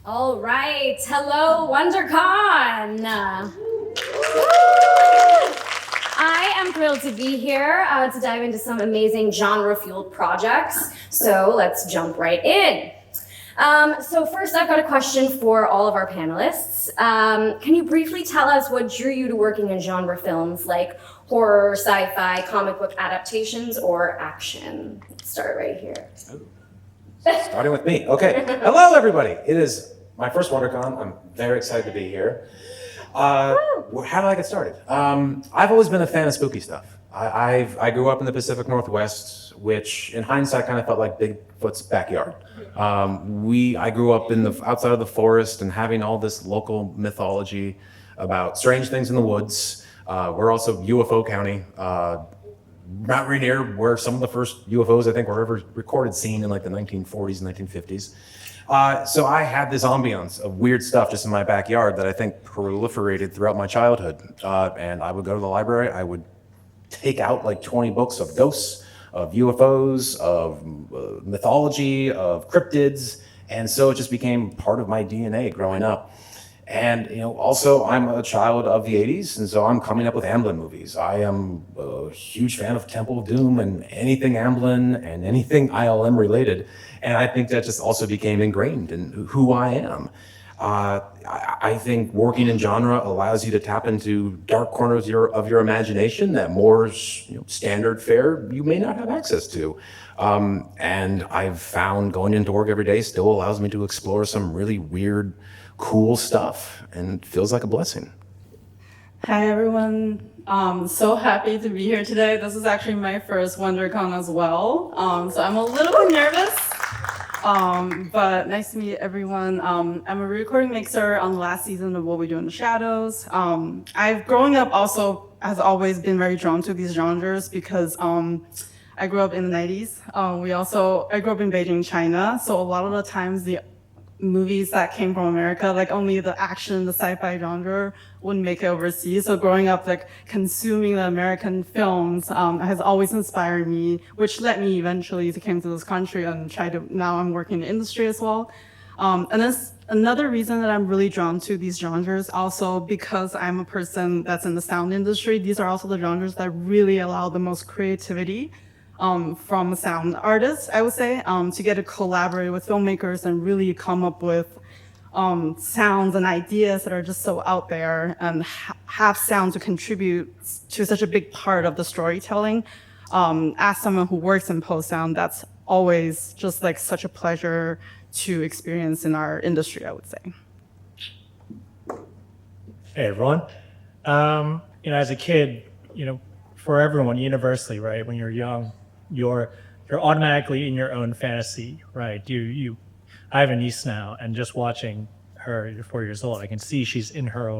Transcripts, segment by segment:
All right, hello, WonderCon. I am thrilled to be here to dive into some amazing genre-fueled projects. So let's jump right in. So first, I've got a question for all of our panelists. Can you briefly tell us what drew you to working in genre films like horror, sci-fi, comic book adaptations, or action? Let's start right here. Starting with me. Okay. Hello, everybody. It is my first WonderCon. I'm very excited to be here. How did I get started? I've always been a fan of spooky stuff. I grew up in the Pacific Northwest, which in hindsight kind of felt like Bigfoot's backyard. I grew up outside of the forest and having all this local mythology about strange things in the woods. We're also UFO County. Mount Rainier, where some of the first UFOs I think were ever recorded, seen in like the 1940s and 1950s. So I had this ambiance of weird stuff just in my backyard that I think proliferated throughout my childhood. And I would go to the library, I would take out like 20 books of ghosts, of UFOs, of mythology, of cryptids. And so it just became part of my DNA growing up. And also I'm a child of the 80s, and so I'm coming up with Amblin movies. I am a huge fan of Temple of Doom and anything Amblin and anything ILM related. And I think that just also became ingrained in who I am. I think working in genre allows you to tap into dark corners of your imagination that more standard fare you may not have access to. And I've found going into work every day still allows me to explore some really weird, cool stuff, and it feels like a blessing. Hi everyone, so happy to be here today. This is actually my first WonderCon as well, so I'm a little bit nervous, but nice to meet everyone. I'm a recording mixer on the last season of What We Do in the Shadows. I've growing up also has always been very drawn to these genres because I grew up in the 90s. I grew up in Beijing, China, so a lot of the times the movies that came from America, like only the action, the sci-fi genre wouldn't make it overseas. So growing up, like consuming the American films has always inspired me, which led me eventually to come to this country and now I'm working in the industry as well. And that's another reason that I'm really drawn to these genres, also because I'm a person that's in the sound industry. These are also the genres that really allow the most creativity from sound artists, I would say, to get to collaborate with filmmakers and really come up with sounds and ideas that are just so out there and have sound to contribute to such a big part of the storytelling. As someone who works in post sound, that's always just like such a pleasure to experience in our industry, I would say. Hey everyone. As a kid, for everyone universally, right? When you're young, you're automatically in your own fantasy, right? I have a niece now, and just watching her, you're 4 years old, I can see she's in her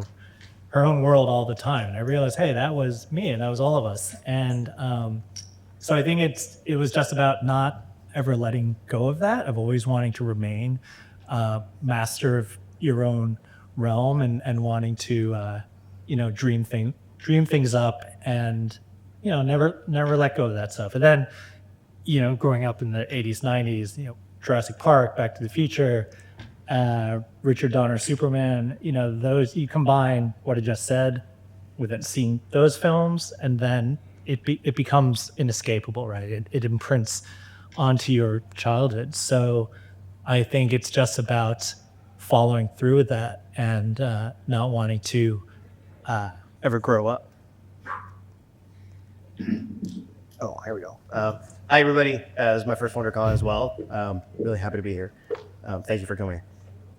own world all the time. And I realized, hey, that was me and that was all of us. And so I think it was just about not ever letting go of that, of always wanting to remain master of your own realm and wanting to, dream things up and never let go of that stuff. And then, growing up in the 80s, 90s, Jurassic Park, Back to the Future, Richard Donner, Superman, those, you combine what I just said with it, seeing those films, and then it becomes inescapable, right? It imprints onto your childhood. So I think it's just about following through with that and not wanting to ever grow up. Oh, here we go. Hi, everybody. This is my first WonderCon as well. Really happy to be here. Thank you for coming.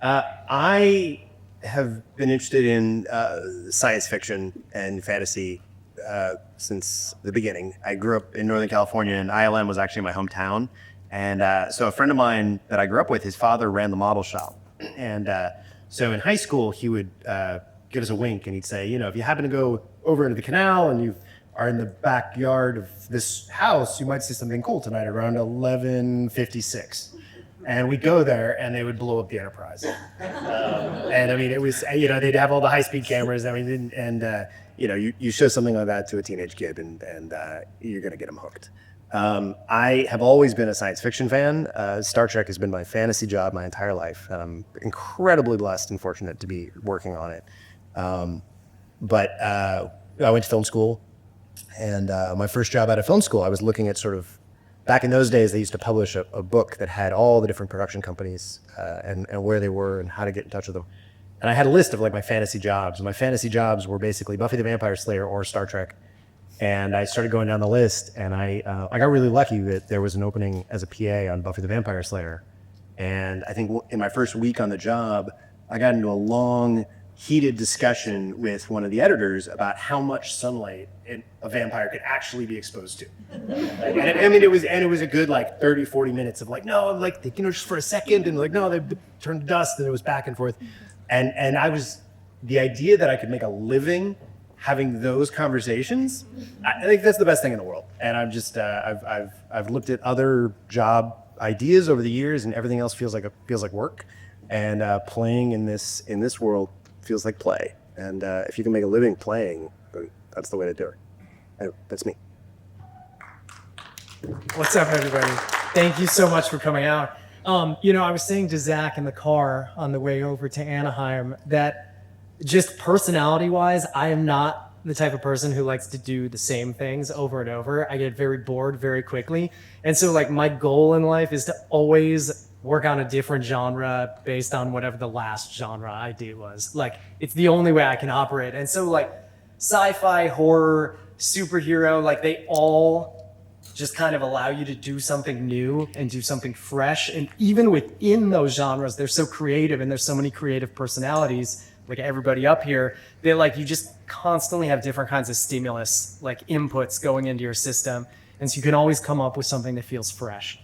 I have been interested in science fiction and fantasy since the beginning. I grew up in Northern California, and ILM was actually my hometown. And so a friend of mine that I grew up with, his father ran the model shop. And so in high school, he would give us a wink, and he'd say, if you happen to go over into the canal and you are in the backyard of this house, you might see something cool tonight around 11:56. And we'd go there, and they would blow up the Enterprise. And I mean, it was, they'd have all the high-speed cameras. I mean, and you show something like that to a teenage kid, and you're gonna get them hooked. I have always been a science fiction fan. Star Trek has been my fantasy job my entire life. I'm incredibly blessed and fortunate to be working on it. But I went to film school, and my first job out of film school, I was looking at sort of, back in those days, they used to publish a book that had all the different production companies and where they were and how to get in touch with them. And I had a list of like my fantasy jobs. My fantasy jobs were basically Buffy the Vampire Slayer or Star Trek. And I started going down the list, and I got really lucky that there was an opening as a PA on Buffy the Vampire Slayer. And I think in my first week on the job, I got into a long, heated discussion with one of the editors about how much sunlight a vampire could actually be exposed to. It was a good like 30, 40 minutes of like, no, like, just for a second, and like, no, they turned to dust, and it was back and forth. And the idea that I could make a living having those conversations, I think that's the best thing in the world. And I'm just, I've looked at other job ideas over the years, and everything else feels like work. And playing in this world feels like play. And if you can make a living playing, that's the way to do it. That's me. What's up, everybody? Thank you so much for coming out. I was saying to Zach in the car on the way over to Anaheim that just personality-wise, I am not the type of person who likes to do the same things over and over. I get very bored very quickly. And so like my goal in life is to always work on a different genre based on whatever the last genre I did was. Like, it's the only way I can operate. And so like sci-fi, horror, superhero, like they all just kind of allow you to do something new and do something fresh. And even within those genres, they're so creative, and there's so many creative personalities, like everybody up here, they like, you just constantly have different kinds of stimulus, like inputs going into your system. And so you can always come up with something that feels fresh.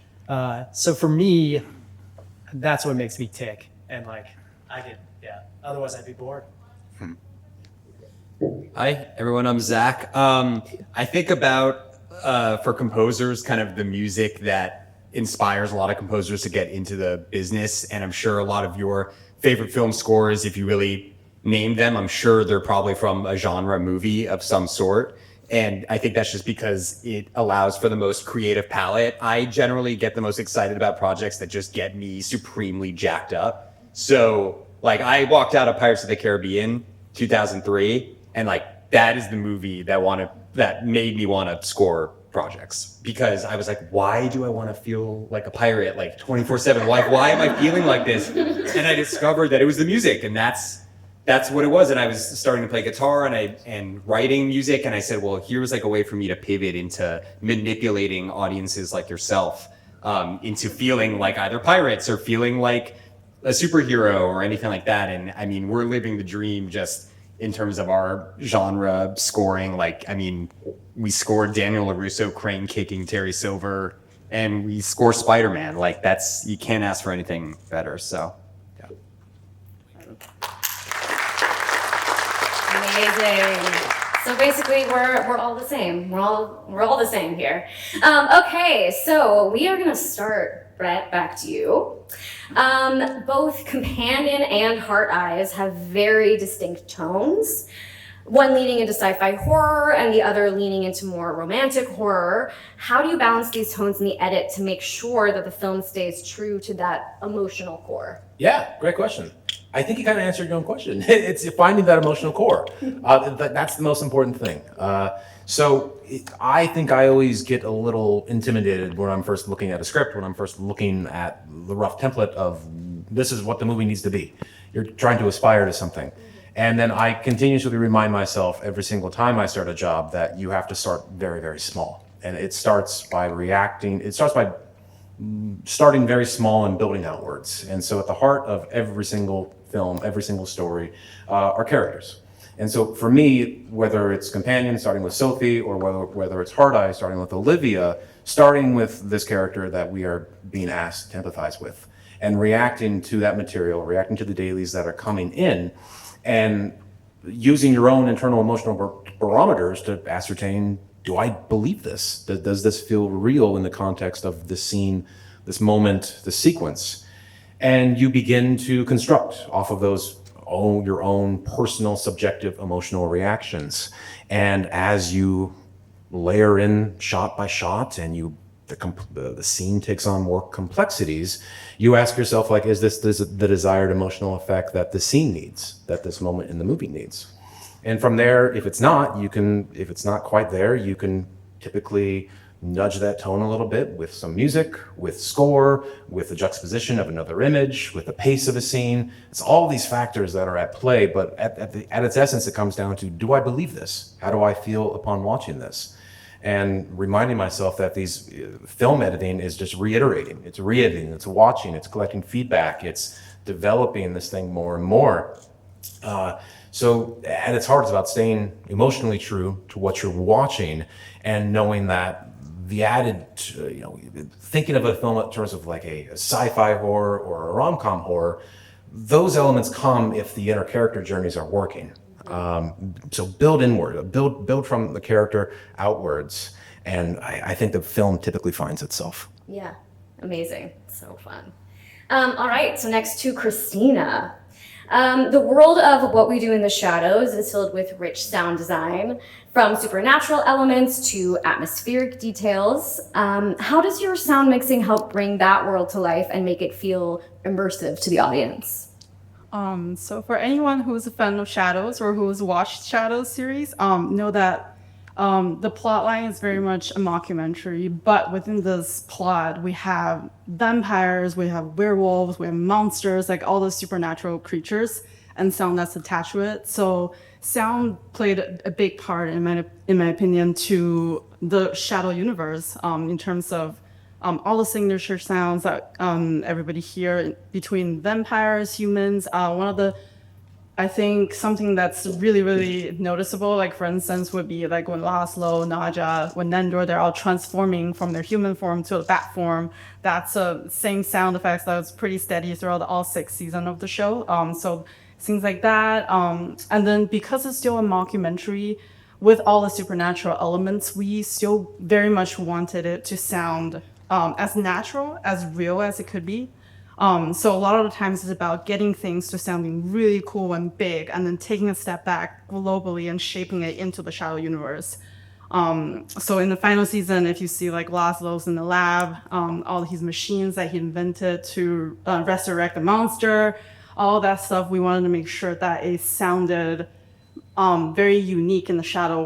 So for me, that's what makes me tick. And like, otherwise I'd be bored. Hi, everyone, I'm Zach. I think about, for composers, kind of the music that inspires a lot of composers to get into the business. And I'm sure a lot of your favorite film scores, if you really name them, I'm sure they're probably from a genre movie of some sort. And I think that's just because it allows for the most creative palette. I generally get the most excited about projects that just get me supremely jacked up. So like, I walked out of Pirates of the Caribbean 2003, and like, that is the movie that made me want to score projects, because I was like, why do I want to feel like a pirate like 24/7? Why am I feeling like this? And I discovered that it was the music, and that's what it was. And I was starting to play guitar and writing music, and I said, well, here was like a way for me to pivot into manipulating audiences like yourself into feeling like either pirates or feeling like a superhero or anything like that. And I mean, we're living the dream just in terms of our genre scoring. Like, I mean, we scored Daniel LaRusso crane kicking Terry Silver, and we score Spider-Man. Like, you can't ask for anything better. So, yeah. Amazing. So basically, we're all the same. We're all the same here. Okay, so we are gonna start, Brett, back to you. Both Companion and Heart Eyes have very distinct tones. One leaning into sci-fi horror and the other leaning into more romantic horror. How do you balance these tones in the edit to make sure that the film stays true to that emotional core? Yeah, great question. I think you kind of answered your own question. It's finding that emotional core. That's the most important thing. I think I always get a little intimidated when I'm first looking at a script, when I'm first looking at the rough template of this is what the movie needs to be. You're trying to aspire to something. And then I continuously remind myself every single time I start a job that you have to start very, very small. And it starts by starting very small and building outwards. And so at the heart of every single film, every single story, are characters. And so for me, whether it's Companion starting with Sophie, or whether it's Heart Eye starting with Olivia, starting with this character that we are being asked to empathize with, and reacting to that material, reacting to the dailies that are coming in, and using your own internal emotional barometers to ascertain, do I believe this? Does this feel real in the context of this scene, this moment, this sequence? And you begin to construct off of those your own personal, subjective, emotional reactions. And as you layer in shot by shot and the scene takes on more complexities, you ask yourself, like, is this the desired emotional effect that the scene needs, that this moment in the movie needs? And from there, if it's not quite there, you can typically nudge that tone a little bit with some music, with score, with the juxtaposition of another image, with the pace of a scene. It's all these factors that are at play, but at its essence, it comes down to, do I believe this? How do I feel upon watching this? And reminding myself that these film editing is just reiterating, it's re-editing, it's watching, it's collecting feedback, it's developing this thing more and more. So at its heart, it's about staying emotionally true to what you're watching and knowing that the added, thinking of a film in terms of like a sci-fi horror or a rom-com horror, those elements come if the inner character journeys are working. So build inward, build from the character outwards. And I think the film typically finds itself. Yeah, amazing. So fun. All right, so next to Christina. The world of What We Do in the Shadows is filled with rich sound design, from supernatural elements to atmospheric details. How does your sound mixing help bring that world to life and make it feel immersive to the audience? So for anyone who's a fan of Shadows or who's watched Shadows series, know that the plot line is very much a mockumentary, but within this plot, we have vampires, we have werewolves, we have monsters, like all the supernatural creatures and sound that's attached to it. So sound played a big part, in my opinion, to the Shadow universe in terms of all the signature sounds that everybody hear between vampires, humans. I think something that's really, really noticeable, like for instance, would be like when Laszlo, Naja, when Nendor, they're all transforming from their human form to a bat form. That's the same sound effects that was pretty steady throughout all 6 seasons of the show. So things like that. And then because it's still a mockumentary with all the supernatural elements, we still very much wanted it to sound as natural, as real as it could be. So a lot of the times it's about getting things to sounding really cool and big, and then taking a step back globally and shaping it into the Shadow universe. So in the final season, if you see like Laszlo's in the lab, all his machines that he invented to resurrect the monster, all that stuff, we wanted to make sure that it sounded very unique in the Shadow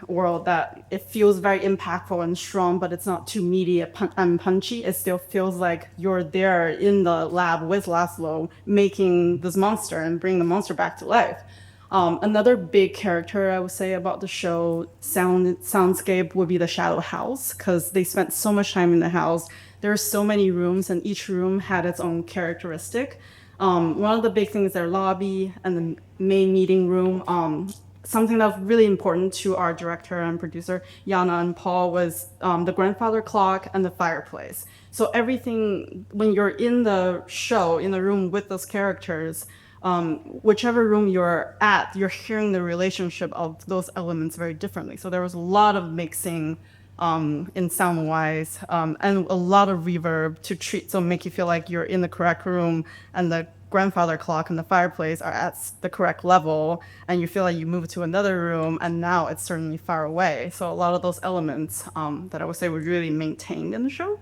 world, that it feels very impactful and strong, but it's not too meaty and punchy. It still feels like you're there in the lab with Laszlo making this monster and bring the monster back to life. Another big character I would say about the show soundscape would be the Shadow house, because they spent so much time in the house. There are so many rooms, and each room had its own characteristic. One of the big things, their lobby and the main meeting room. Something that was really important to our director and producer, Yana and Paul, was the grandfather clock and the fireplace. So everything, when you're in the show, in the room with those characters, whichever room you're at, you're hearing the relationship of those elements very differently. So there was a lot of mixing in sound-wise, and a lot of reverb to make you feel like you're in the correct room, and the grandfather clock and the fireplace are at the correct level, and you feel like you move to another room and now it's certainly far away. So a lot of those elements that I would say were really maintained in the show.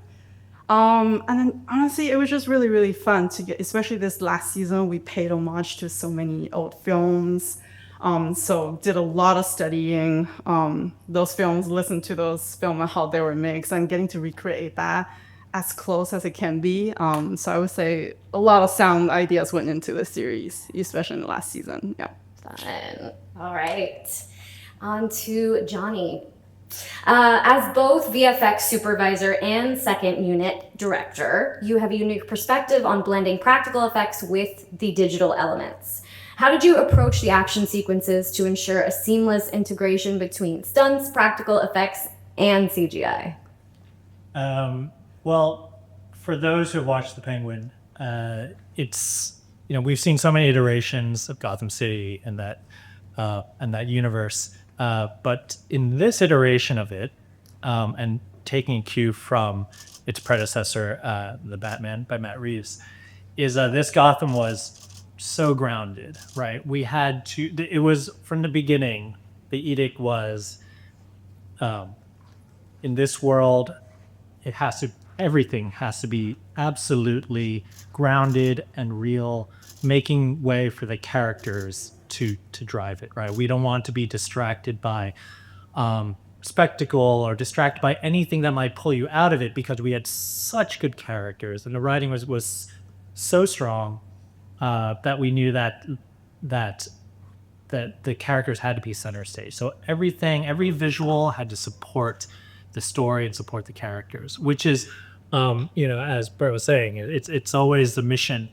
And then honestly, it was just really, really fun to get, especially this last season, we paid homage to so many old films. So did a lot of studying those films, listened to those films and how they were mixed, and getting to recreate that as close as it can be. So I would say a lot of sound ideas went into the series, especially in the last season. Yeah. Fun. All right. On to Johnny. As both VFX supervisor and second unit director, you have a unique perspective on blending practical effects with the digital elements. How did you approach the action sequences to ensure a seamless integration between stunts, practical effects, and CGI? Well, for those who have watched The Penguin, it's, we've seen so many iterations of Gotham City and that universe. But in this iteration of it, and taking a cue from its predecessor, The Batman by Matt Reeves, is this Gotham was so grounded, right? We had to, it was from the beginning, the edict was in this world, everything has to be absolutely grounded and real, making way for the characters to drive it, right? We don't want to be distracted by spectacle or distracted by anything that might pull you out of it, because we had such good characters and the writing was so strong that we knew that the characters had to be center stage. So every visual had to support the story and support the characters, which is, as Bert was saying, it's always the mission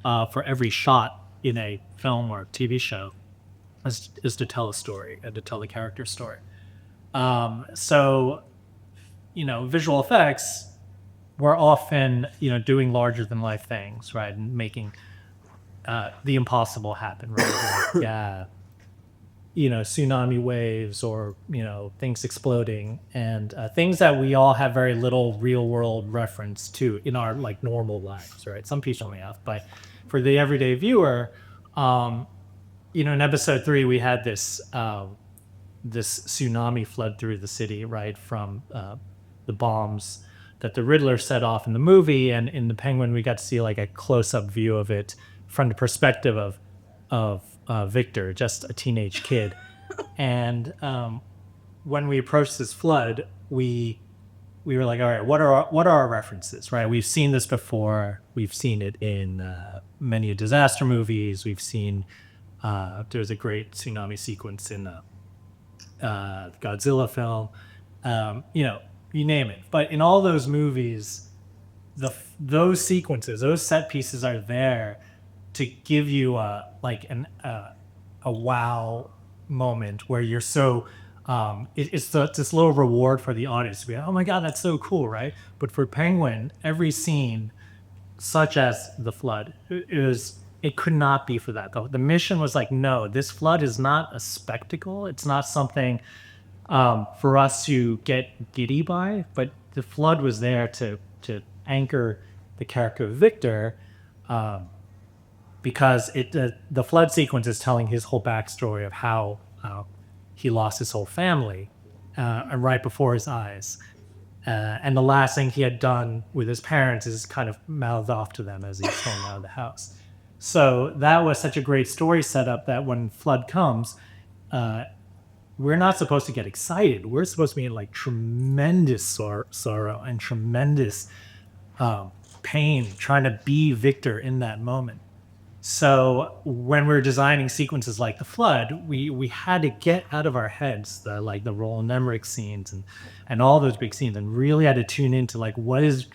for every shot in a film or TV show is to tell a story and to tell the character story. So, visual effects were often, doing larger than life things, right? And making the impossible happen, right? Like, tsunami waves or, things exploding and things that we all have very little real world reference to in our like normal lives, right? Some people only have, but for the everyday viewer, in episode 3, we had this tsunami flood through the city, right, from the bombs that the Riddler set off in the movie, and in the Penguin we got to see like a close-up view of it from the perspective of Victor, just a teenage kid. And when we approached this flood, we were like, all right, what are our references, right? We've seen this before. We've seen it in many disaster movies. We've seen there's a great tsunami sequence in the Godzilla film, you name it. But in all those movies, those sequences, those set pieces are there to give you a wow moment where you're so it's this little reward for the audience to be like, oh my god, that's so cool, right? But for Penguin, every scene, such as the flood, it could not be for that. The mission was like, no, this flood is not a spectacle. It's not something for us to get giddy by, but the flood was there to anchor the character of Victor, because the flood sequence is telling his whole backstory of how he lost his whole family and right before his eyes. And the last thing he had done with his parents is kind of mouthed off to them as he's thrown out of the house. So that was such a great story setup that when flood comes, we're not supposed to get excited. We're supposed to be in like tremendous sorrow and tremendous pain, trying to be Victor in that moment. So when we're designing sequences like the flood, we had to get out of our heads the Roland Emmerich scenes and all those big scenes, and really had to tune into like, what is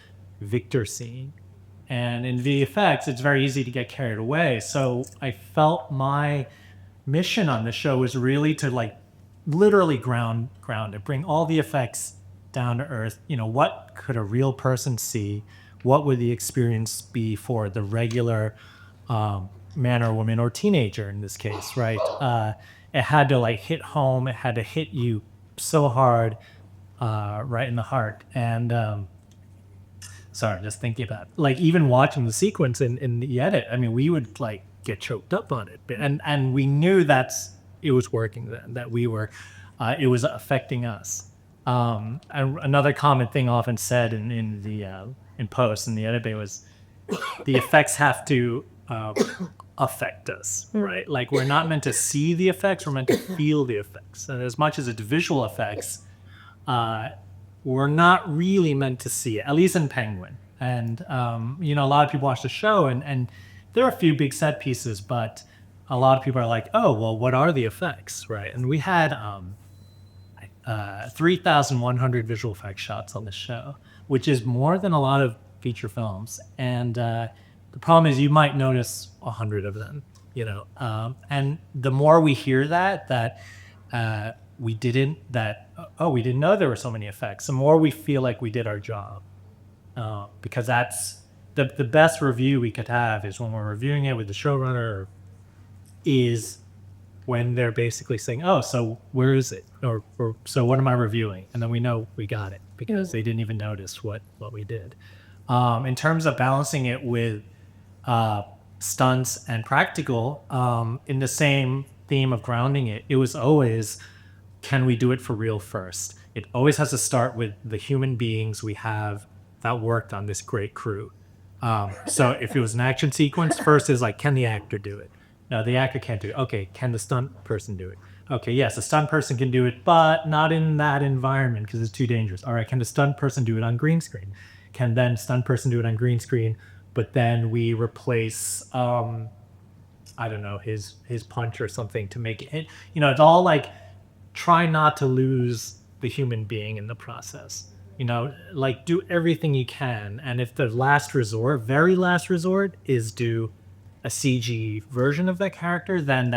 Victor seeing? And in VFX, it's very easy to get carried away. So I felt my mission on the show was really to like literally ground it, bring all the effects down to earth. What could a real person see? What would the experience be for the regular man or woman or teenager in this case, right? It had to like hit home. It had to hit you so hard, right in the heart. And sorry, just thinking about it. Like even watching the sequence in the edit, I mean, we would like get choked up on it, and we knew it was working then, that we were, it was affecting us. And another common thing often said in post in the edit bay was, the effects have to affect us, right? Like we're not meant to see the effects, we're meant to feel the effects. And as much as it's visual effects, we're not really meant to see it, at least in Penguin. And a lot of people watch the show and there are a few big set pieces, but a lot of people are like, oh, well, what are the effects, right? And we had 3,100 visual effects shots on the show, which is more than a lot of feature films. And the problem is you might notice 100 of them, and the more we hear that we didn't know there were so many effects, the more we feel like we did our job, because that's the best review we could have is when we're reviewing it with the showrunner, is when they're basically saying, oh, so where is it? Or so what am I reviewing? And then we know we got it because they didn't even notice what we did. In terms of balancing it with stunts and practical, in the same theme of grounding it, it was always, can we do it for real first? it always has to start with the human beings we have that worked on this great crew. So if it was an action sequence, first is like, can the actor do it? No, the actor can't do it. Okay, can the stunt person do it? Okay, yes, the stunt person can do it, but not in that environment because it's too dangerous. All right, can the stunt person do it on green screen? Can then stunt person do it on green screen? But then we replace, I don't know, his punch or something to make it. You know, it's all like try not to lose the human being in the process. You know, like do everything you can, and if the last resort, very last resort, is do a CG version of that character, then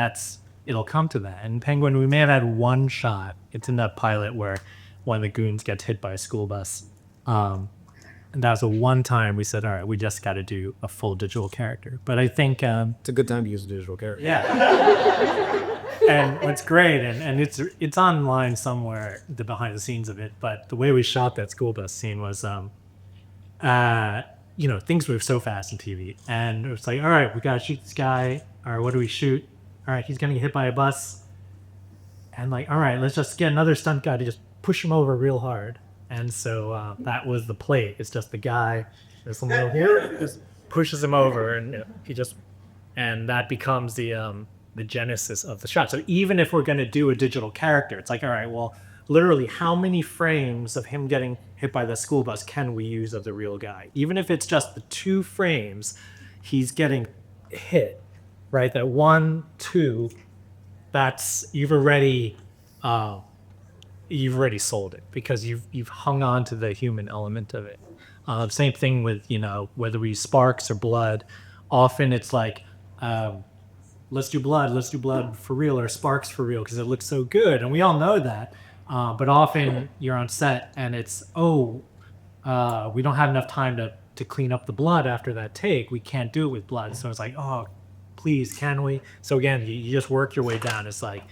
it'll come to that. And Penguin, we may have had one shot. It's in that pilot where one of the goons gets hit by a school bus. And that was the one time we said, all right, we just got to do a full digital character. But I think It's a good time to use a digital character. yeah. And what's great, and it's online somewhere, the behind the scenes of it, but the way we shot that school bus scene was, you know, things move so fast in TV. And it was like, all right, we got to shoot this guy. Or what do we shoot? All right, he's going to get hit by a bus. And like, all right, let's just get another stunt guy to just push him over real hard. And so that was the plate. It's just the guy, there's some little here, just pushes him over, and and that becomes the genesis of the shot. So even if we're going to do a digital character, it's like, all right, well, literally how many frames of him getting hit by the school bus can we use of the real guy? Even if it's just the 2 frames he's getting hit, right? That 1, 2, that's you've already sold it because you've hung on to the human element of it. Same thing with, you know, whether we use sparks or blood. Often it's like, let's do blood for real, or sparks for real, because it looks so good. And we all know that. But often you're on set and it's, we don't have enough time to clean up the blood after that take. We can't do it with blood. So it's like, oh, please, can we? So again, you just work your way down. It's like,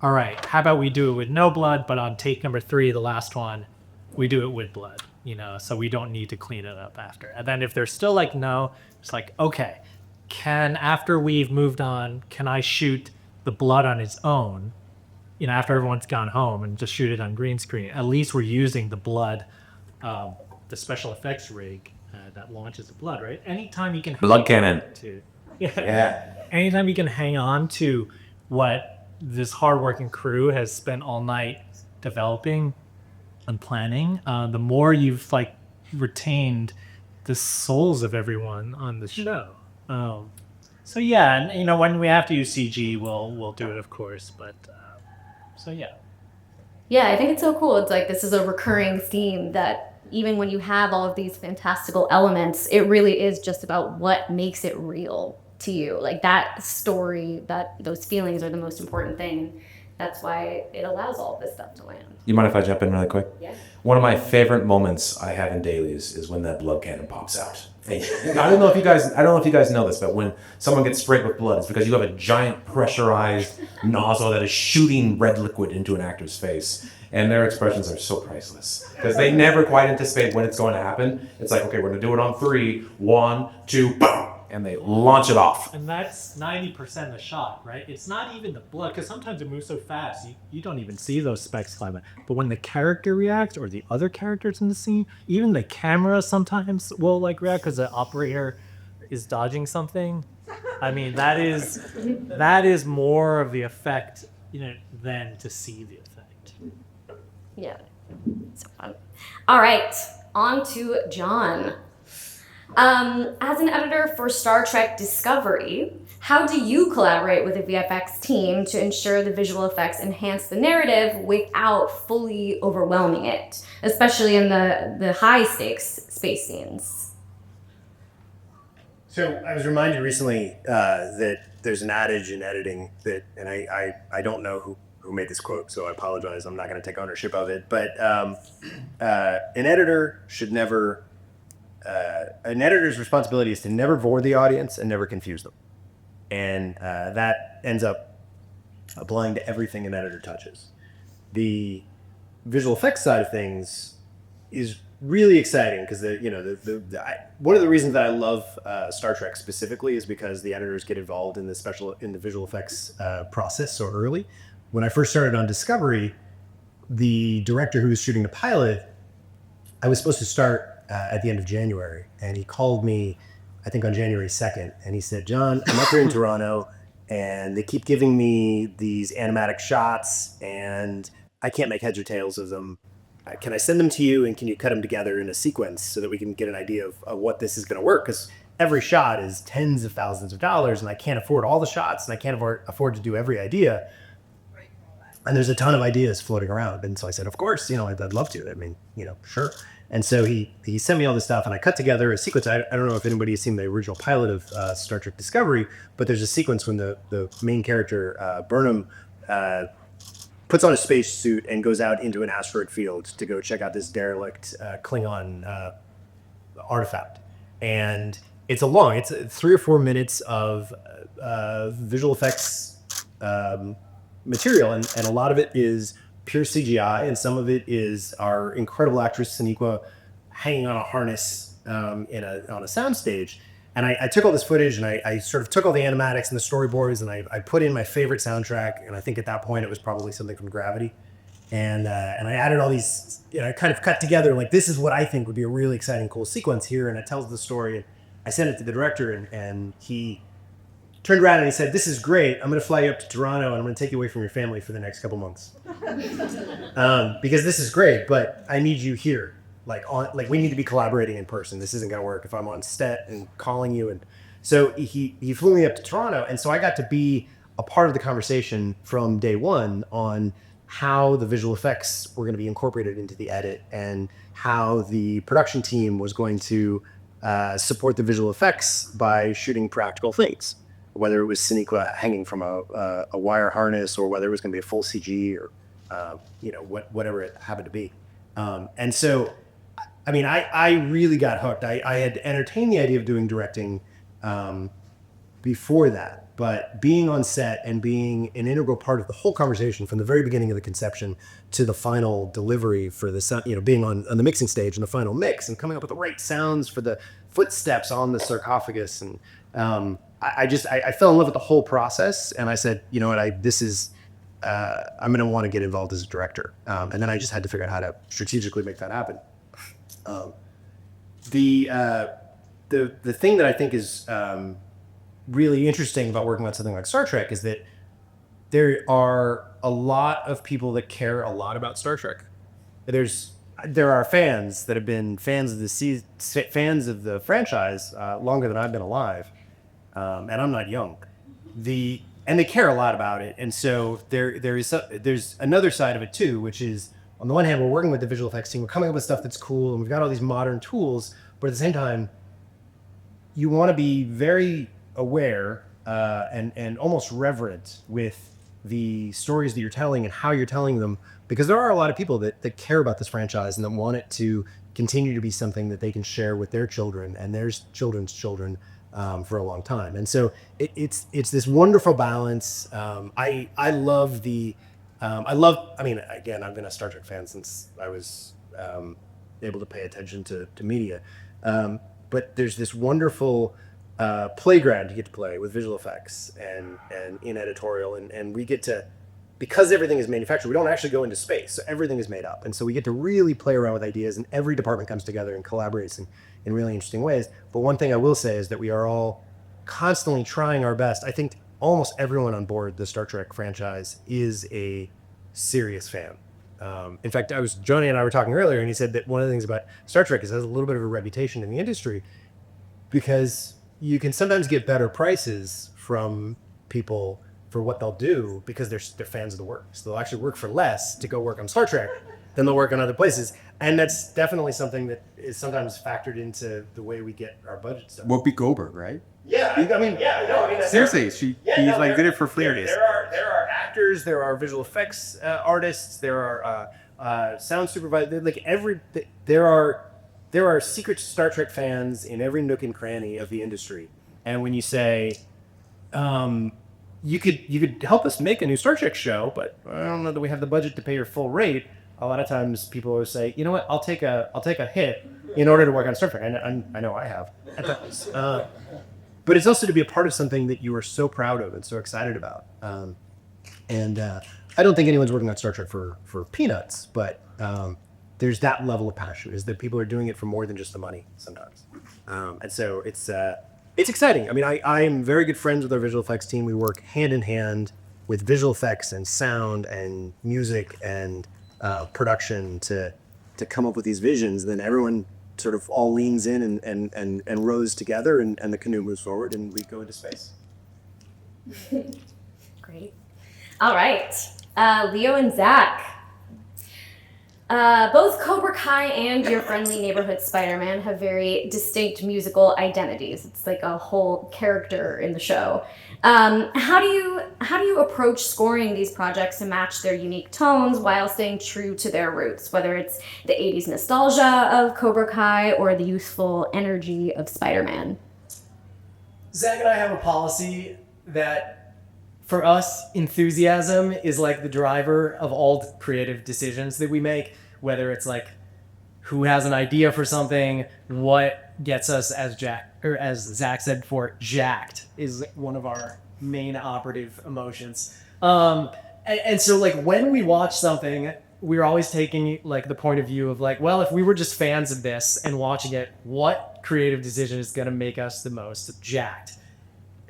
all right, how about we do it with no blood, but on take number 3, the last one, we do it with blood, you know, so we don't need to clean it up after. And then if they're still like, no, it's like, okay, after we've moved on, can I shoot the blood on its own, you know, after everyone's gone home, and just shoot it on green screen? At least we're using the blood, the special effects rig that launches the blood, right? Anytime you can Blood cannon. Anytime you can hang on to what this hardworking crew has spent all night developing and planning, the more you've like retained the souls of everyone on the show. So yeah, and you know, when we have to use CG, we'll do it, of course. But so yeah. Yeah, I think it's so cool. It's like this is a recurring theme that even when you have all of these fantastical elements, it really is just about what makes it real to you. Like that story, those feelings are the most important thing. That's why it allows all of this stuff to land. You mind if I jump in really quick? Yeah. One of my favorite moments I have in dailies is when that blood cannon pops out. I don't know if you guys know this, but when someone gets sprayed with blood, it's because you have a giant pressurized nozzle that is shooting red liquid into an actor's face. And their expressions are so priceless because they never quite anticipate when it's going to happen. It's like, okay, we're going to do it on 3, 1, 2, boom, and they launch it off. And that's 90% of the shot, right? It's not even the blood, because sometimes it moves so fast, you don't even see those specks climb up. But when the character reacts, or the other characters in the scene, even the camera sometimes will like react because the operator is dodging something. I mean, that is more of the effect, you know, than to see the effect. Yeah, so fun. All right, on to Jon. As an editor for Star Trek Discovery, how do you collaborate with the VFX team to ensure the visual effects enhance the narrative without fully overwhelming it, especially in the high stakes space scenes? So I was reminded recently that there's an adage in editing that, and I don't know who made this quote, so I apologize. I'm not going to take ownership of it. But an editor should never, an editor's responsibility is to never bore the audience and never confuse them. And that ends up applying to everything an editor touches. The visual effects side of things is really exciting because one of the reasons that I love Star Trek specifically is because the editors get involved in the visual effects process so early. When I first started on Discovery, the director who was shooting the pilot, I was supposed to start at the end of January, and he called me, I think on January 2nd, and he said, John, I'm up here in Toronto, and they keep giving me these animatic shots, and I can't make heads or tails of them. Can I send them to you, and can you cut them together in a sequence so that we can get an idea of what this is going to work? Because every shot is tens of thousands of dollars, and I can't afford all the shots, and I can't afford to do every idea. And there's a ton of ideas floating around. And so I said, of course, I'd love to. I mean, sure. And so he sent me all this stuff, and I cut together a sequence. I don't know if anybody has seen the original pilot of Star Trek Discovery, but there's a sequence when the main character, Burnham, puts on a spacesuit and goes out into an asteroid field to go check out this derelict Klingon artifact. And it's 3 or 4 minutes of visual effects material, and a lot of it is pure CGI, and some of it is our incredible actress Sonequa hanging on a harness on a soundstage. And I took all this footage, and I sort of took all the animatics and the storyboards, and I put in my favorite soundtrack, and I think at that point it was probably something from Gravity. And I added all these, kind of cut together, like, this is what I think would be a really exciting, cool sequence here, and it tells the story. And I sent it to the director, and he turned around and he said, this is great. I'm going to fly you up to Toronto, and I'm going to take you away from your family for the next couple months. Because this is great, but I need you here. We need to be collaborating in person. This isn't going to work if I'm on set and calling you. And so he flew me up to Toronto, and so I got to be a part of the conversation from day one on how the visual effects were going to be incorporated into the edit, and how the production team was going to support the visual effects by shooting practical things, whether it was Sonequa hanging from a wire harness, or whether it was going to be a full CG, or whatever it happened to be. And so, I mean, I really got hooked. I had entertained the idea of doing directing before that, but being on set and being an integral part of the whole conversation from the very beginning of the conception to the final delivery for the sound, being on the mixing stage and the final mix and coming up with the right sounds for the footsteps on the sarcophagus. And I fell in love with the whole process, and I said, you know what, I'm going to want to get involved as a director. And then I just had to figure out how to strategically make that happen. The thing that I think is really interesting about working on something like Star Trek is that there are a lot of people that care a lot about Star Trek. There are fans that have been fans of the franchise longer than I've been alive, and I'm not young. And they care a lot about it. And so there's another side of it too, which is, on the one hand, we're working with the visual effects team, we're coming up with stuff that's cool, and we've got all these modern tools, but at the same time, you want to be very aware and almost reverent with the stories that you're telling and how you're telling them, because there are a lot of people that care about this franchise and that want it to continue to be something that they can share with their children and their children's children for a long time. And so it's this wonderful balance. I mean, again, I've been a Star Trek fan since I was able to pay attention to media. But there's this wonderful playground you get to play with visual effects and in editorial. And we get to, because everything is manufactured, we don't actually go into space. So everything is made up. And so we get to really play around with ideas, and every department comes together and collaborates in really interesting ways. But one thing I will say is that we are all constantly trying our best. I think almost everyone on board the Star Trek franchise is a serious fan. In fact, Johnny and I were talking earlier, and he said that one of the things about Star Trek is it has a little bit of a reputation in the industry because you can sometimes get better prices from people for what they'll do because they're fans of the work. So they'll actually work for less to go work on Star Trek than they'll work on other places. And that's definitely something that is sometimes factored into the way we get our budget stuff. Whoopi Goldberg, right? Yeah, I mean, Seriously, did it for Flair. There are actors, there are visual effects artists, there are sound supervisors. There are secret Star Trek fans in every nook and cranny of the industry. And when you say, you could help us make a new Star Trek show, but I don't know that we have the budget to pay your full rate. A lot of times people always say, you know what, I'll take a hit in order to work on Star Trek. I know I have. But it's also to be a part of something that you are so proud of and so excited about. And I don't think anyone's working on Star Trek for peanuts, but there's that level of passion. Is that people are doing it for more than just the money sometimes, and so it's exciting. I mean, I am very good friends with our visual effects team. We work hand in hand with visual effects and sound and music and production to come up with these visions. And then everyone sort of all leans in and rows together, and the canoe moves forward, and we go into space. Great. All right. Leo and Zach. Both Cobra Kai and Your Friendly Neighborhood Spider-Man have very distinct musical identities. It's like a whole character in the show. How do you approach scoring these projects to match their unique tones while staying true to their roots, whether it's the 80s nostalgia of Cobra Kai or the youthful energy of Spider-Man? Zach and I have a policy that for us, enthusiasm is like the driver of all creative decisions that we make, whether it's like who has an idea for something, what gets us, as Zach said before, jacked is one of our main operative emotions. And so like when we watch something, we're always taking like the point of view of like, well, if we were just fans of this and watching it, what creative decision is going to make us the most jacked?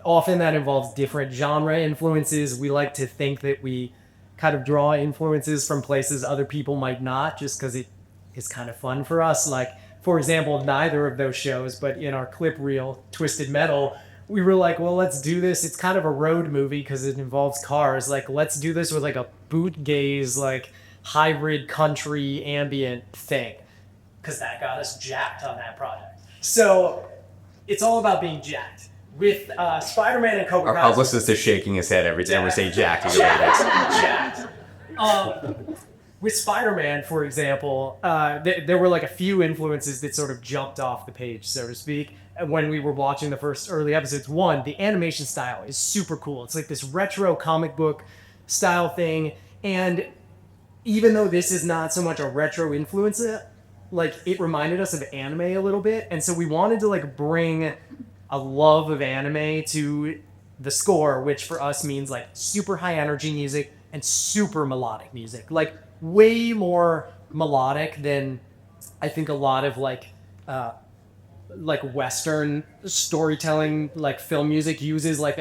Often that involves different genre influences. We like to think that we kind of draw influences from places other people might not, just because it is kind of fun for us. Like, for example, neither of those shows, but in our clip reel, Twisted Metal, we were like, well, let's do this. It's kind of a road movie because it involves cars. Like, let's do this with like a boot gaze, like hybrid country ambient thing, because that got us jacked on that project. So it's all about being jacked. With Spider-Man and Cobra Kai. Our publicist is shaking his head every time we say jacked. Jacked. With Spider-Man, for example, there were like a few influences that sort of jumped off the page, so to speak, when we were watching the first early episodes. One, the animation style is super cool. It's like this retro comic book style thing, and even though this is not so much a retro influence, like it reminded us of anime a little bit, and so we wanted to like bring a love of anime to the score, which for us means like super high energy music and super melodic music, like way more melodic than I think a lot of like Western storytelling, like film music uses. Like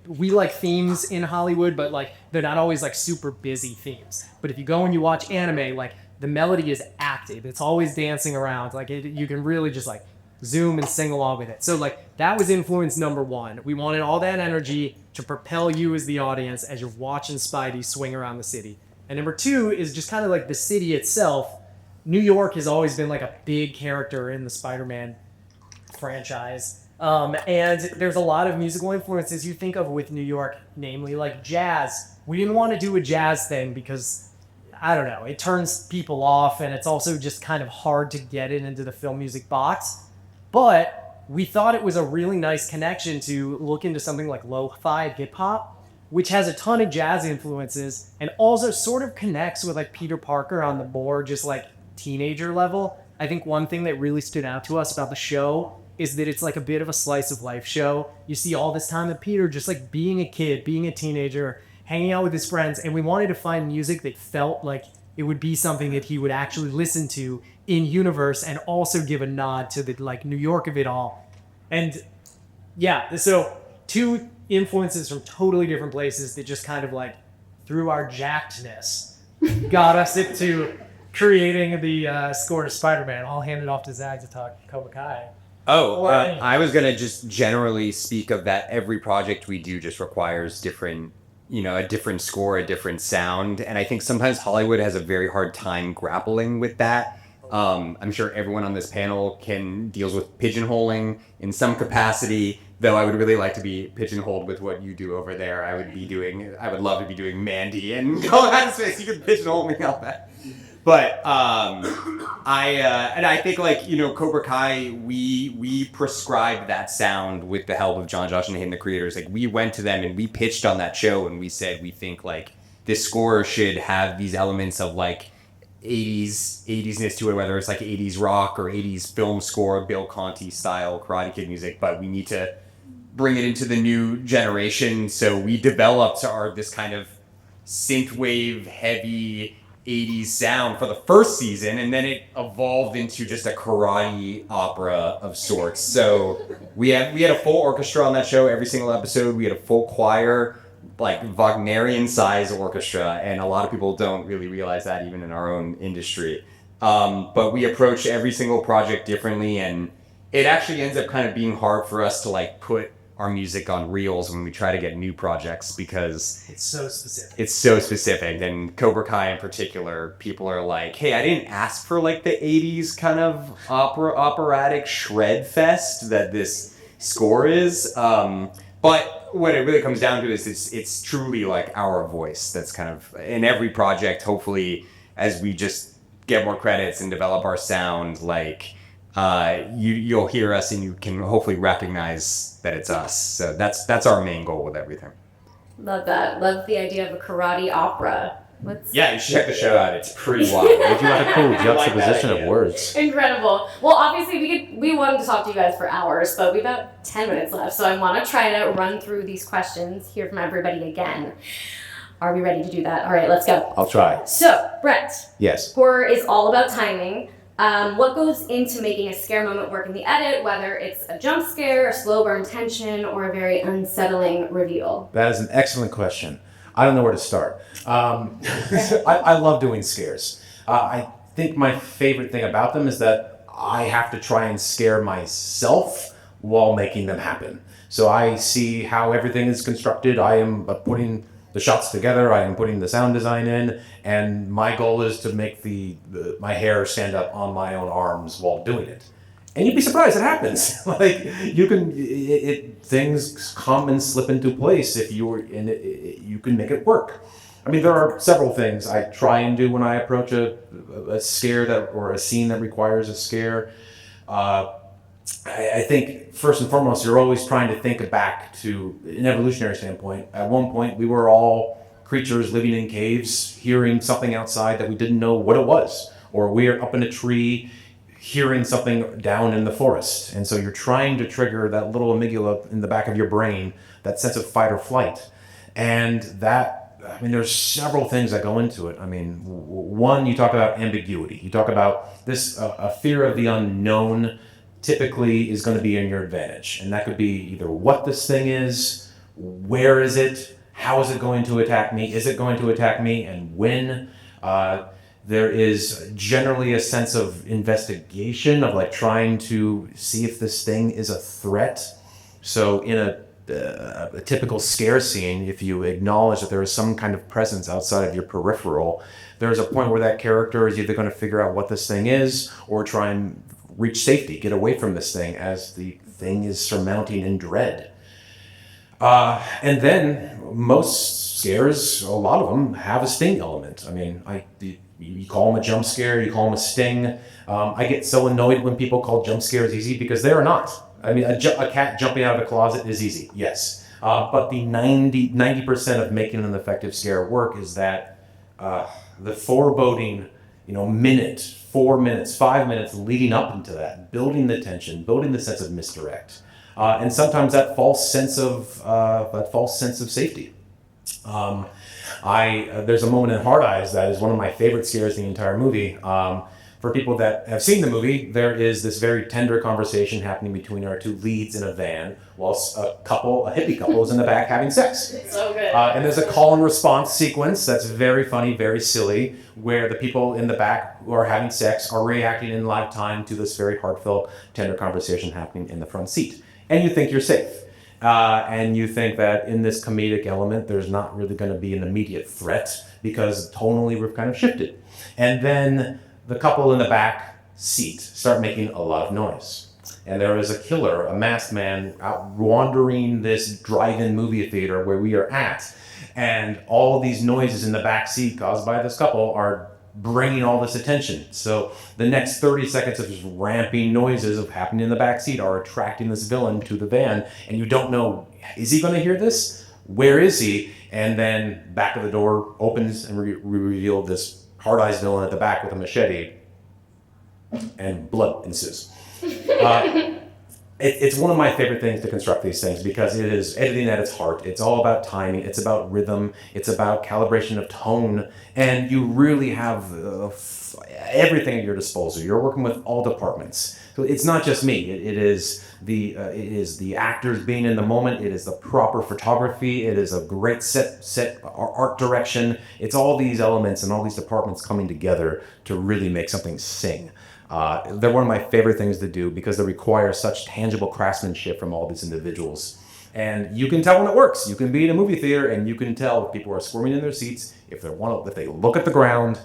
we like themes in Hollywood, but like they're not always like super busy themes. But if you go and you watch anime, like the melody is active. It's always dancing around. Like you can really just like zoom and sing along with it. So like that was influence number one. We wanted all that energy to propel you as the audience as you're watching Spidey swing around the city. And number two is just kind of like the city itself. New York has always been like a big character in the Spider-Man franchise. And there's a lot of musical influences you think of with New York, namely like jazz. We didn't want to do a jazz thing because, I don't know, it turns people off and it's also just kind of hard to get it into the film music box. But we thought it was a really nice connection to look into something like lo-fi hip-hop, which has a ton of jazz influences and also sort of connects with like Peter Parker on the more just like teenager level. I think one thing that really stood out to us about the show is that it's like a bit of a slice of life show. You see all this time of Peter just like being a kid, being a teenager, hanging out with his friends, and we wanted to find music that felt like it would be something that he would actually listen to in universe and also give a nod to the like New York of it all. And yeah, so two influences from totally different places that just kind of like through our jackedness got us into creating the score to Spider-Man. I'll hand it off to Zach to talk Cobra Kai. I was going to just generally speak of that every project we do just requires different, a different score, a different sound. And I think sometimes Hollywood has a very hard time grappling with that. I'm sure everyone on this panel deals with pigeonholing in some capacity, though I would really like to be pigeonholed with what you do over there. I would love to be doing Mandy and go out of space. You could pigeonhole me on that. But I think like, Cobra Kai, we prescribed that sound with the help of John, Josh, and Hayden, the creators. Like we went to them and we pitched on that show and we said, we think like this score should have these elements of like 80s-ness to it, whether it's like 80s rock or 80s film score, Bill Conti style Karate Kid music, but we need to bring it into the new generation. So we developed this kind of synthwave heavy 80s sound for the first season, and then it evolved into just a karate opera of sorts. So we had a full orchestra on that show every single episode. We had a full choir, like Wagnerian size orchestra, and a lot of people don't really realize that even in our own industry. But we approach every single project differently, and it actually ends up kind of being hard for us to like put our music on reels when we try to get new projects because It's so specific. it's so specific. And Cobra Kai in particular, people are like, hey, I didn't ask for like the 80s kind of operatic shred fest that this score is. But what it really comes down to is it's truly like our voice that's kind of in every project. Hopefully, as we just get more credits and develop our sound, like you'll hear us and you can hopefully recognize that it's us. So that's our main goal with everything. Love that. Love the idea of a karate opera. Yeah, you should check the show out. It's pretty wild. If you had a cool I like that juxtaposition of idea. words. Incredible. Well, obviously we wanted to talk to you guys for hours, but we've about 10 minutes left, so I want to try to run through these questions, hear from everybody again. Are we ready to do that? All right, let's go. I'll try. So, Brett, Yes. horror is all about timing. What goes into making a scare moment work in the edit, whether it's a jump scare, a slow burn tension, or a very unsettling reveal? That is an excellent question. I don't know where to start. I love doing scares. I think my favorite thing about them is that I have to try and scare myself while making them happen. So I see how everything is constructed. I am putting the shots together. I am putting the sound design in, and my goal is to make my hair stand up on my own arms while doing it. And you'd be surprised it happens. Like you can, things come and slip into place if you were in it. You can make it work. I mean, there are several things I try and do when I approach a scare or a scene that requires a scare. I think first and foremost, you're always trying to think back to an evolutionary standpoint. At one point, we were all creatures living in caves, hearing something outside that we didn't know what it was, or we're up in a tree hearing something down in the forest. And so you're trying to trigger that little amygdala in the back of your brain, that sense of fight or flight. And there's several things that go into it. I mean, one, you talk about ambiguity. You talk about this, a fear of the unknown typically is going to be in your advantage. And that could be either what this thing is, where is it, how is it going to attack me, is it going to attack me, and when. There is generally a sense of investigation, of like trying to see if this thing is a threat. So in a typical scare scene, if you acknowledge that there is some kind of presence outside of your peripheral, there's a point where that character is either going to figure out what this thing is or try and reach safety, get away from this thing as the thing is surmounting in dread. And then most scares, a lot of them have a sting element. I mean, you call them a jump scare, you call them a sting. I get so annoyed when people call jump scares easy because they are not. I mean, a cat jumping out of a closet is easy, yes. But the 90% of making an effective scare work is that the foreboding, minute, 4 minutes, 5 minutes leading up into that, building the tension, building the sense of misdirect. And sometimes that false sense of safety. There's a moment in Hard Eyes that is one of my favorite scares in the entire movie. For people that have seen the movie, there is this very tender conversation happening between our two leads in a van, whilst a hippie couple is in the back having sex. So good. And there's a call and response sequence that's very funny, very silly, where the people in the back who are having sex are reacting in live time to this very heartfelt, tender conversation happening in the front seat. And you think you're safe. And you think that in this comedic element, there's not really going to be an immediate threat because tonally we've kind of shifted. And then the couple in the back seat start making a lot of noise. And there is a killer, a masked man, out wandering this drive-in movie theater where we are at. And all of these noises in the back seat caused by this couple are bringing all this attention. So the next 30 seconds of just ramping noises of happening in the back seat are attracting this villain to the van, and you don't know, is he going to hear this? Where is he? And then back of the door opens and we reveal this hard-eyes villain at the back with a machete, and blood ensues. It's one of my favorite things to construct these things because it is editing at its heart. It's all about timing. It's about rhythm. It's about calibration of tone. And you really have everything at your disposal. You're working with all departments. So it's not just me. It is the actors being in the moment. It is the proper photography. It is a great set art direction. It's all these elements and all these departments coming together to really make something sing. They're one of my favorite things to do because they require such tangible craftsmanship from all these individuals. And you can tell when it works. You can be in a movie theater and you can tell if people are squirming in their seats, if they look at the ground,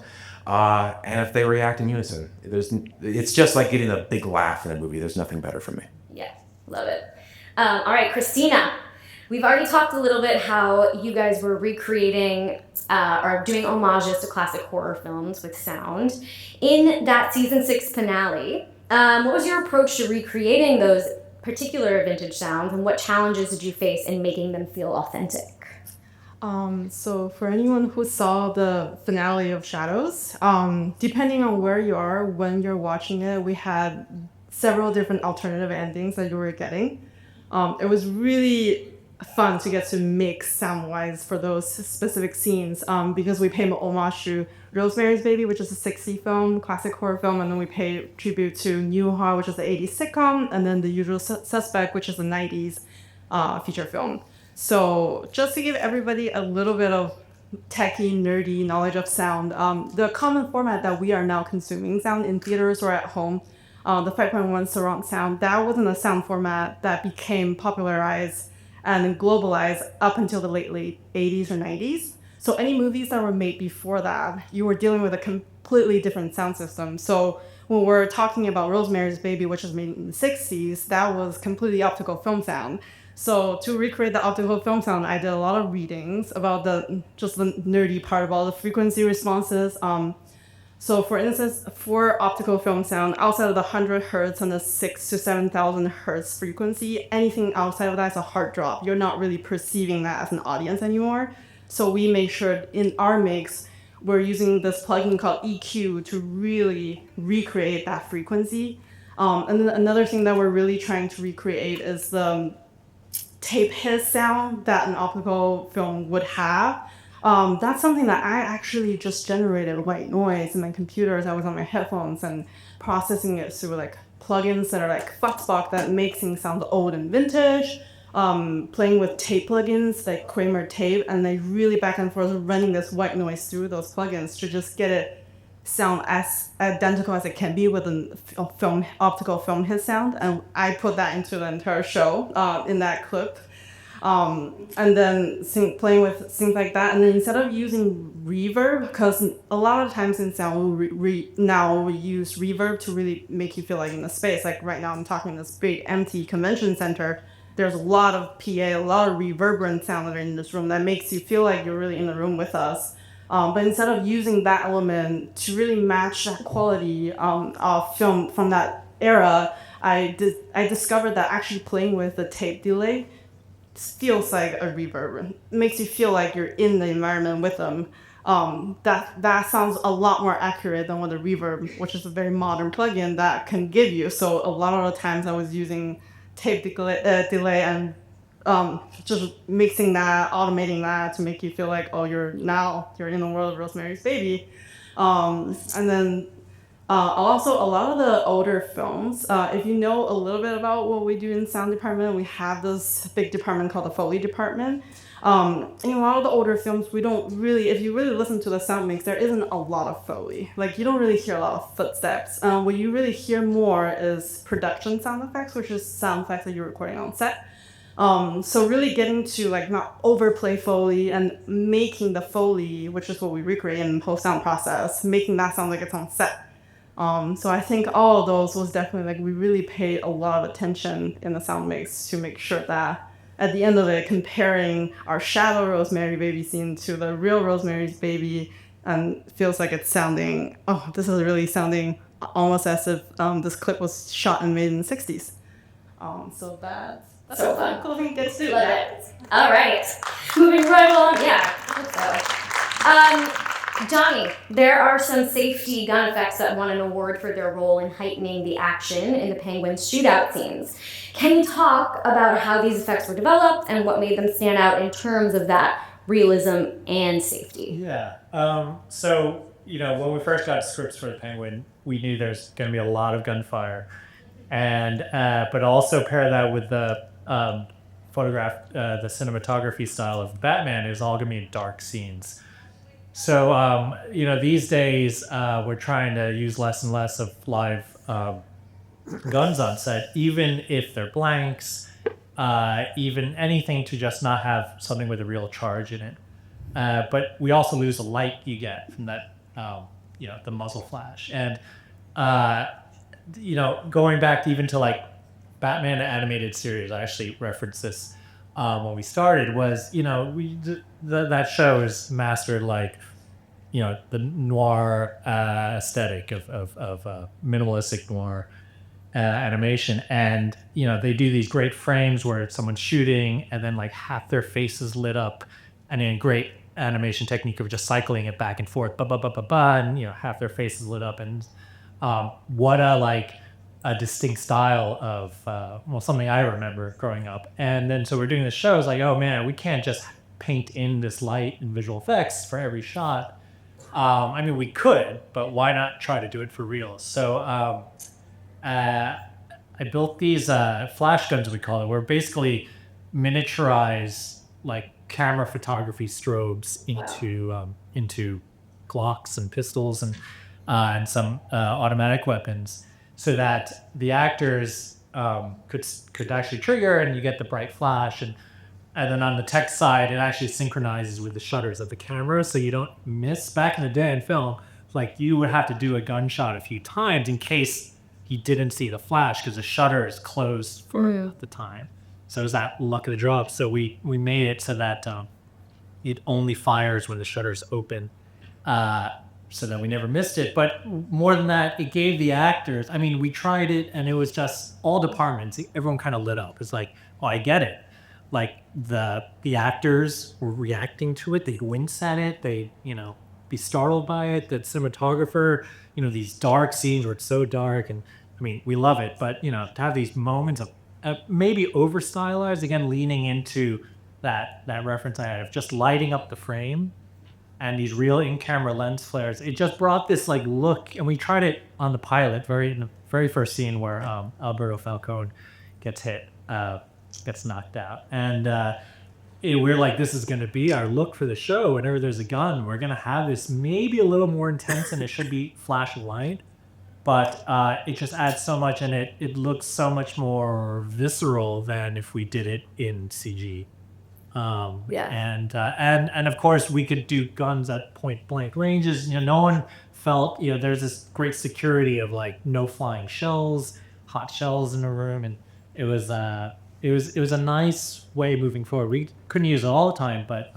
and if they react in unison. It's just like getting a big laugh in a movie. There's nothing better for me. Yeah, love it. All right, Christina. We've already talked a little bit how you guys were recreating or doing homages to classic horror films with sound. In that season 6 finale, what was your approach to recreating those particular vintage sounds, and what challenges did you face in making them feel authentic? So for anyone who saw the finale of Shadows, depending on where you are when you're watching it, we had several different alternative endings that you were getting. It was really fun to get to mix sound-wise for those specific scenes because we paid homage to Rosemary's Baby, which is a 60s film, classic horror film, and then we paid tribute to New Ha, which is the 80s sitcom, and then The Usual Suspect, which is the 90s feature film. So just to give everybody a little bit of techie, nerdy knowledge of sound, the common format that we are now consuming sound in theaters or at home, the 5.1 surround sound, that wasn't a sound format that became popularized and globalized up until the late 80s or 90s. So any movies that were made before that, you were dealing with a completely different sound system. So when we're talking about Rosemary's Baby, which was made in the 60s, that was completely optical film sound. So to recreate the optical film sound, I did a lot of readings about the nerdy part about the frequency responses. So for instance, for optical film sound, outside of the 100 hertz and the 6,000 to 7,000 hertz frequency, anything outside of that is a hard drop. You're not really perceiving that as an audience anymore. So we made sure in our mix, we're using this plugin called EQ to really recreate that frequency. And then another thing that we're really trying to recreate is the tape hiss sound that an optical film would have. That's something that I actually just generated white noise in my computer as I was on my headphones and processing it through like plugins that are like Fuxbox that makes things sound old and vintage, playing with tape plugins like Kramer tape, and they really back and forth running this white noise through those plugins to just get it sound as identical as it can be with a optical film hiss sound. And I put that into the entire show in that clip. And then playing with things like that, and then instead of using reverb, because a lot of times in sound we use reverb to really make you feel like in the space. Like right now I'm talking in this big empty convention center, there's a lot of PA, a lot of reverberant sound that are in this room that makes you feel like you're really in the room with us. But instead of using that element to really match that quality of film from that era, I discovered that actually playing with the tape delay feels like a reverb. It makes you feel like you're in the environment with them. That sounds a lot more accurate than what the reverb, which is a very modern plugin, that can give you. So a lot of the times I was using tape delay and just mixing that, automating that to make you feel like, oh, you're in the world of Rosemary's Baby. And then also a lot of the older films, if you know a little bit about what we do in sound department, we have this big department called the Foley department. In a lot of the older films, we don't really, if you really listen to the sound mix, there isn't a lot of Foley. Like you don't really hear a lot of footsteps. What you really hear more is production sound effects, which is sound effects that you're recording on set. So really getting to like not overplay Foley and making the Foley, which is what we recreate in post-sound process, making that sound like it's on set. So I think all of those was definitely like we really paid a lot of attention in the sound mix to make sure that at the end of it, comparing our shadow Rosemary Baby scene to the real Rosemary's Baby, and feels like it's sounding, this is really sounding almost as if this clip was shot and made in the 60s. So that's So a fun. cool thing to get to do. Love it. All right. Moving right along. Yeah, I hope so. Johnny, there are some safety gun effects that won an award for their role in heightening the action in the Penguins shootout scenes. Can you talk about how these effects were developed and what made them stand out in terms of that realism and safety? Yeah. So, when we first got scripts for the Penguin, we knew there's going to be a lot of gunfire, and but also pair that with the the cinematography style of Batman is all going to be dark scenes. So, these days we're trying to use less and less of live guns on set, even if they're blanks, even anything to just not have something with a real charge in it. But we also lose the light you get from that, the muzzle flash. And, going back even to like Batman animated series, I actually referenced this when we started, was, that show is mastered like, the noir aesthetic of minimalistic noir animation. And, they do these great frames where someone's shooting and then like half their face is lit up, and then great animation technique of just cycling it back and forth, and half their face is lit up. And what a distinct style of something I remember growing up. And then so we're doing this show, it's like, oh man, we can't just paint in this light and visual effects for every shot. We could, but why not try to do it for real? So I built these flash guns, we call it, where basically miniaturize like camera photography strobes into Glocks and pistols and some automatic weapons, so that the actors could actually trigger, and you get the bright flash, and then on the tech side, it actually synchronizes with the shutters of the camera, so you don't miss. Back in the day in film, like you would have to do a gunshot a few times in case you didn't see the flash because the shutter is closed for the time. So it was that luck of the draw. So we made it so that it only fires when the shutter's open, so that we never missed it. But more than that, it gave the actors, we tried it, and it was just all departments, everyone kind of lit up. It's like, oh, I get it. Like the actors were reacting to it, they'd wince at it, they'd be startled by it. The cinematographer, these dark scenes where it's so dark, and we love it, but to have these moments of maybe over stylized, again leaning into that reference I had of just lighting up the frame and these real in-camera lens flares, it just brought this like look. And we tried it on the pilot, in the very first scene where Alberto Falcone gets hit, gets knocked out, and we're like, this is going to be our look for the show. Whenever there's a gun, we're going to have this maybe a little more intense, and it should be flash of light, but it just adds so much, and it looks so much more visceral than if we did it in CG. And of course we could do guns at point blank ranges. No one felt, there's this great security of like no flying shells, hot shells in the room, and it was a nice way moving forward. We couldn't use it all the time, but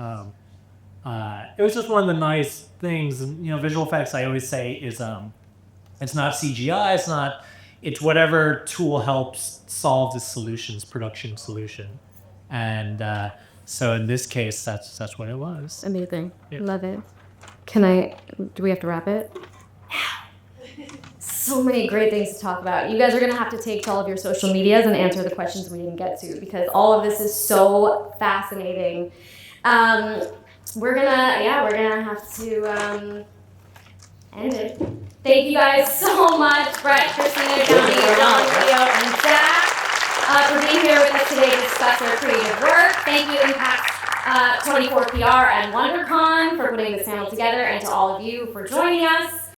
it was just one of the nice things. And visual effects, I always say, is it's not CGI, it's whatever tool helps solve the production solution. And so in this case, that's what it was. Amazing. Yeah. Love it. Do we have to wrap it? So many great things to talk about. You guys are going to have to take to all of your social medias and answer the questions we didn't get to, because all of this is so fascinating. We're gonna have to end it. Thank you guys so much, Brett, Christina, Johnny, Jon, Leo, and Zach, for being here with us today to discuss their creative work. Thank you, Impact 24 PR and WonderCon, for putting this panel together, and to all of you for joining us.